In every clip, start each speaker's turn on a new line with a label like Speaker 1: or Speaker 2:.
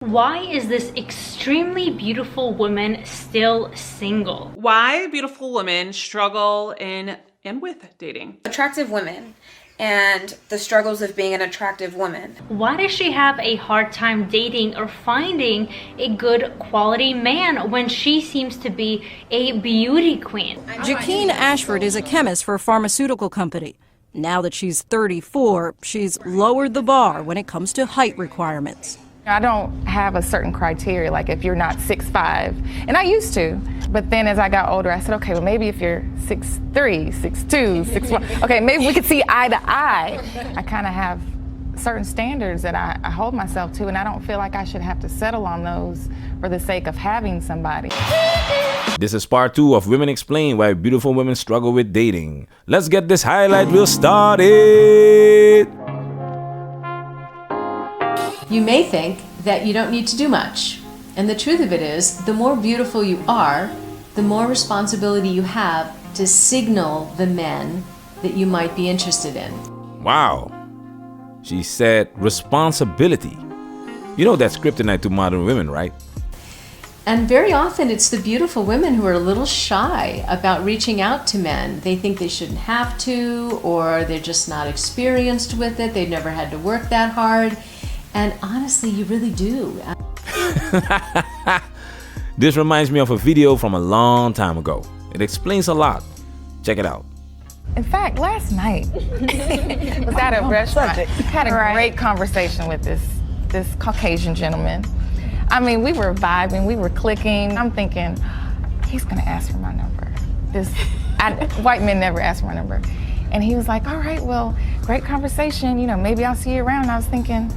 Speaker 1: Why is this extremely beautiful woman still single?
Speaker 2: Why beautiful women struggle in and with dating.
Speaker 3: Attractive women and the struggles of being an attractive woman.
Speaker 1: Why does she have a hard time dating or finding a good quality man when she seems to be a beauty queen?
Speaker 4: Jaqueen Ashford is a chemist for a pharmaceutical company. Now that she's 34, she's lowered the bar when it comes to height requirements.
Speaker 5: I don't have a certain criteria, like if you're not 6'5", and I used to. But then as I got older, I said, okay, well maybe if you're 6'3", 6'2", 6'1", okay, maybe we could see eye to eye. I kind of have certain standards that I hold myself to, and I don't feel like I should have to settle on those for the sake of having somebody.
Speaker 6: This is part 2 of Women Explain Why Beautiful Women Struggle with Dating. Let's get this highlight reel started.
Speaker 7: You may think that you don't need to do much. And the truth of it is, the more beautiful you are, the more responsibility you have to signal the men that you might be interested in.
Speaker 6: Wow. She said responsibility. You know that's kryptonite to modern women, right?
Speaker 7: And very often it's the beautiful women who are a little shy about reaching out to men. They think they shouldn't have to, or they're just not experienced with it. They've never had to work that hard. And honestly, you really do.
Speaker 6: This reminds me of a video from a long time ago. It explains a lot. Check it out.
Speaker 5: In fact, last night, was at a restaurant, had a great conversation with this Caucasian gentleman. I mean, we were vibing, we were clicking. I'm thinking, he's gonna ask for my number. White men never ask for my number. And he was like, all right, well, great conversation, you know, maybe I'll see you around. I was thinking,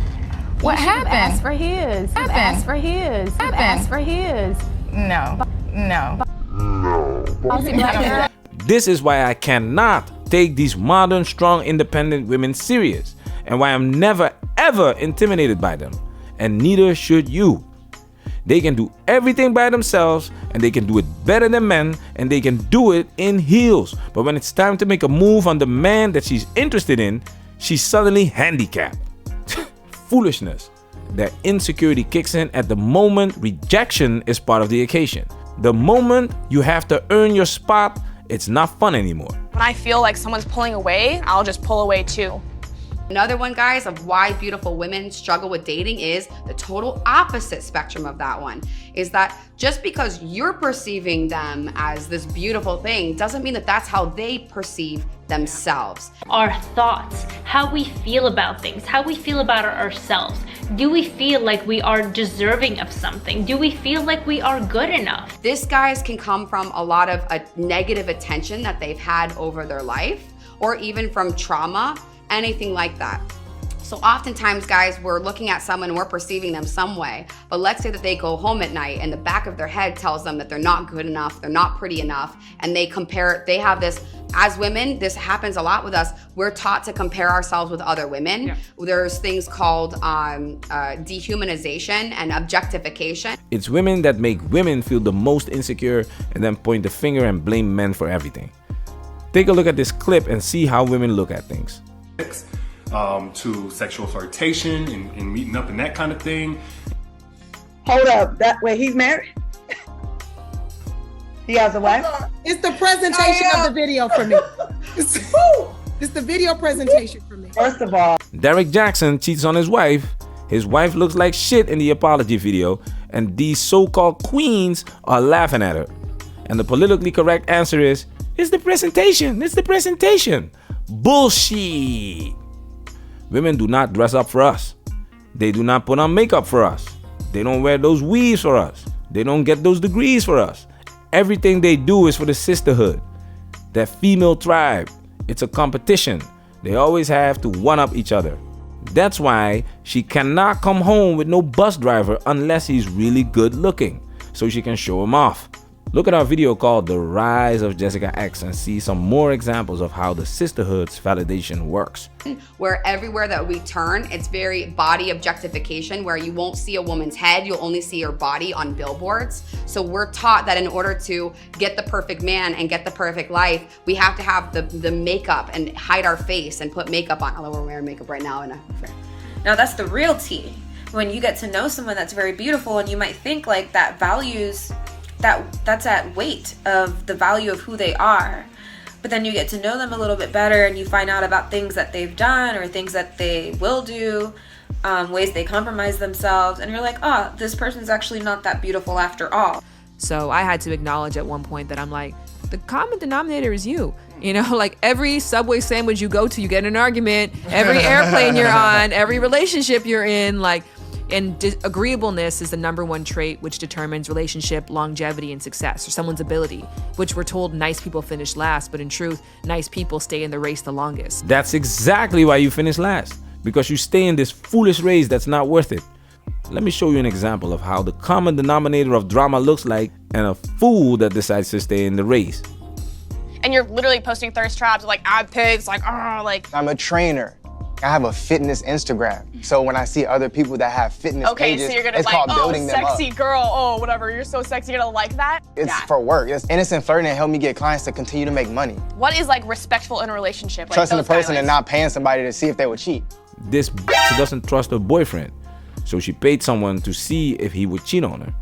Speaker 5: what happened?
Speaker 8: Asked for his. Asked for his. Asked for his.
Speaker 5: No.
Speaker 6: This is why I cannot take these modern, strong, independent women serious, and why I'm never, ever intimidated by them. And neither should you. They can do everything by themselves, and they can do it better than men, and they can do it in heels. But when it's time to make a move on the man that she's interested in, she's suddenly handicapped. Foolishness. Their insecurity kicks in at the moment rejection is part of the occasion. The moment you have to earn your spot, it's not fun anymore.
Speaker 9: When I feel like someone's pulling away, I'll just pull away too.
Speaker 10: Another one, guys, of why beautiful women struggle with dating is the total opposite spectrum of that one. Is that just because you're perceiving them as this beautiful thing doesn't mean that that's how they perceive themselves.
Speaker 1: Our thoughts, how we feel about things, how we feel about ourselves. Do we feel like we are deserving of something? Do we feel like we are good enough?
Speaker 10: This, guys, can come from a lot of negative attention that they've had over their life, or even from trauma, anything like that. So oftentimes, guys, we're looking at someone and we're perceiving them some way, but let's say that they go home at night and the back of their head tells them that they're not good enough, they're not pretty enough, and they have this, as women, this happens a lot with us, we're taught to compare ourselves with other women. Yeah. There's things called dehumanization and objectification.
Speaker 6: It's women that make women feel the most insecure and then point the finger and blame men for everything. Take a look at this clip and see how women look at things.
Speaker 11: To sexual flirtation and meeting up and that kind of thing.
Speaker 12: Hold up, he's married? He has a wife?
Speaker 8: It's the presentation of the video for me. It's the video presentation for me.
Speaker 12: First of all,
Speaker 6: Derek Jackson cheats on his wife. His wife looks like shit in the apology video, and these so-called queens are laughing at her. And the politically correct answer is, it's the presentation, it's the presentation. Bullshit. Women do not dress up for us. They do not put on makeup for us. They don't wear those weaves for us. They don't get those degrees for us. Everything they do is for the sisterhood, that female tribe. It's a competition. They always have to one-up each other. That's why she cannot come home with no bus driver unless he's really good looking, so she can show him off. Look at our video called The Rise of Jessica X and see some more examples of how the sisterhood's validation works.
Speaker 10: Where everywhere that we turn, it's very body objectification, where you won't see a woman's head, you'll only see her body on billboards. So we're taught that in order to get the perfect man and get the perfect life, we have to have the makeup and hide our face and put makeup on, although we're wearing makeup right now.
Speaker 3: Now that's the real tea. When you get to know someone that's very beautiful, and you might think like that values, that's at weight of the value of who they are. But then you get to know them a little bit better, and you find out about things that they've done or things that they will do, ways they compromise themselves, and you're like, oh, this person's actually not that beautiful after all.
Speaker 13: So I had to acknowledge at one point that I'm like, the common denominator is you. You know, like every Subway sandwich you go to, you get in an argument. Every airplane you're on, every relationship you're in, like, and agreeableness is the #1 trait which determines relationship longevity and success, or someone's ability, which we're told nice people finish last, but in truth, nice people stay in the race the longest.
Speaker 6: That's exactly why you finish last, because you stay in this foolish race that's not worth it. Let me show you an example of how the common denominator of drama looks like and a fool that decides to stay in the race.
Speaker 9: And you're literally posting thirst traps, like ab pics, like, oh, like.
Speaker 14: I'm a trainer. I have a fitness Instagram. So when I see other people that have fitness pages,
Speaker 9: so you're gonna
Speaker 14: it's
Speaker 9: like,
Speaker 14: called
Speaker 9: oh,
Speaker 14: building them up.
Speaker 9: sexy girl, oh, whatever, you're so sexy, you're gonna like that?
Speaker 14: It's for work. It's innocent flirting and help me get clients to continue to make money.
Speaker 9: What is like respectful in a relationship? Like,
Speaker 14: Trusting the person and not paying somebody to see if they would cheat.
Speaker 6: This bitch doesn't trust her boyfriend, so she paid someone to see if he would cheat on her.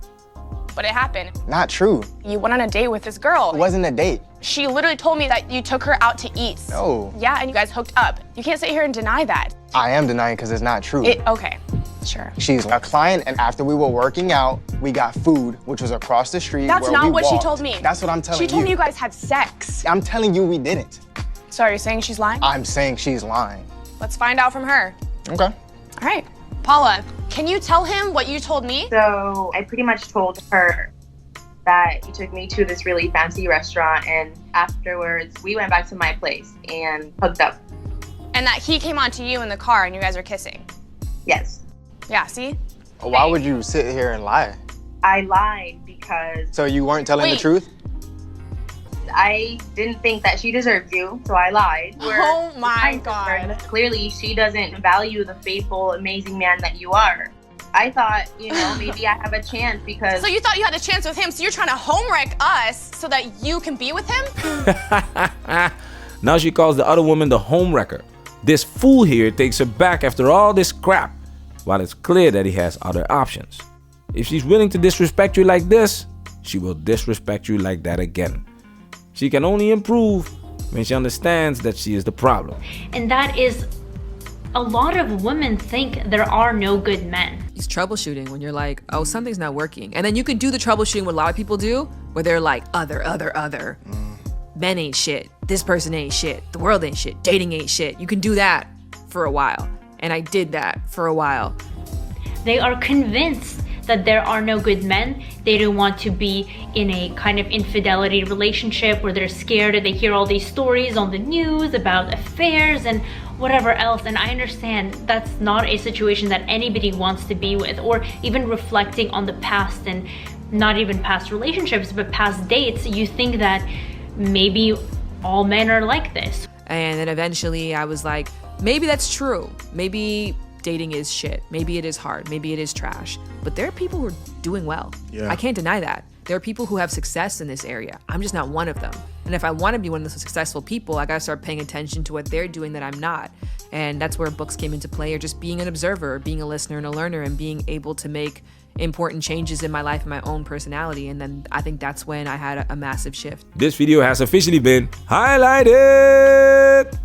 Speaker 9: But it happened.
Speaker 14: Not true.
Speaker 9: You went on a date with this girl.
Speaker 14: It wasn't a date.
Speaker 9: She literally told me that you took her out to eat.
Speaker 14: No.
Speaker 9: Yeah, and you guys hooked up. You can't sit here and deny that.
Speaker 14: I am denying because it's not true.
Speaker 9: Okay, sure.
Speaker 14: She's a client, and after we were working out, we got food, which was across the street.
Speaker 9: That's
Speaker 14: where
Speaker 9: not
Speaker 14: we
Speaker 9: what
Speaker 14: walked.
Speaker 9: she told me.
Speaker 14: That's what I'm telling you.
Speaker 9: She told me you guys had sex.
Speaker 14: I'm telling you we didn't.
Speaker 9: So are you saying she's lying?
Speaker 14: I'm saying she's lying.
Speaker 9: Let's find out from her.
Speaker 14: Okay.
Speaker 9: All right. Paula, can you tell him what you told me?
Speaker 15: So I pretty much told her that he took me to this really fancy restaurant, and afterwards we went back to my place and hooked up.
Speaker 9: And that he came on to you in the car and you guys are kissing?
Speaker 15: Yes.
Speaker 9: Yeah, see?
Speaker 14: Why would you sit here and lie?
Speaker 15: I lied because...
Speaker 14: So you weren't telling the truth?
Speaker 15: I didn't think that she deserved you, so I lied.
Speaker 9: Oh my God.
Speaker 15: Clearly, she doesn't value the faithful, amazing man that you are. I thought, you know, maybe I have a chance because...
Speaker 9: So you thought you had a chance with him, so you're trying to homewreck us so that you can be with him?
Speaker 6: Now she calls the other woman the homewrecker. This fool here takes her back after all this crap, while it's clear that he has other options. If she's willing to disrespect you like this, she will disrespect you like that again. She can only improve when she understands that she is the problem.
Speaker 1: And that is, a lot of women think there are no good men.
Speaker 13: It's troubleshooting when you're like, oh, something's not working. And then you can do the troubleshooting what a lot of people do, where they're like, other. Men ain't shit. This person ain't shit. The world ain't shit. Dating ain't shit. You can do that for a while. And I did that for a while.
Speaker 1: They are convinced that there are no good men. They don't want to be in a kind of infidelity relationship where they're scared and they hear all these stories on the news about affairs and whatever else. And I understand that's not a situation that anybody wants to be with, or even reflecting on the past, and not even past relationships, but past dates. You think that maybe all men are like this.
Speaker 13: And then eventually I was like, maybe that's true. Maybe dating is shit. Maybe it is hard. Maybe it is trash. But there are people who are doing well. Yeah. I can't deny that. There are people who have success in this area. I'm just not one of them. And if I want to be one of those successful people, I gotta start paying attention to what they're doing that I'm not. And that's where books came into play, or just being an observer, being a listener and a learner, and being able to make important changes in my life and my own personality. And then I think that's when I had a massive shift.
Speaker 6: This video has officially been highlighted.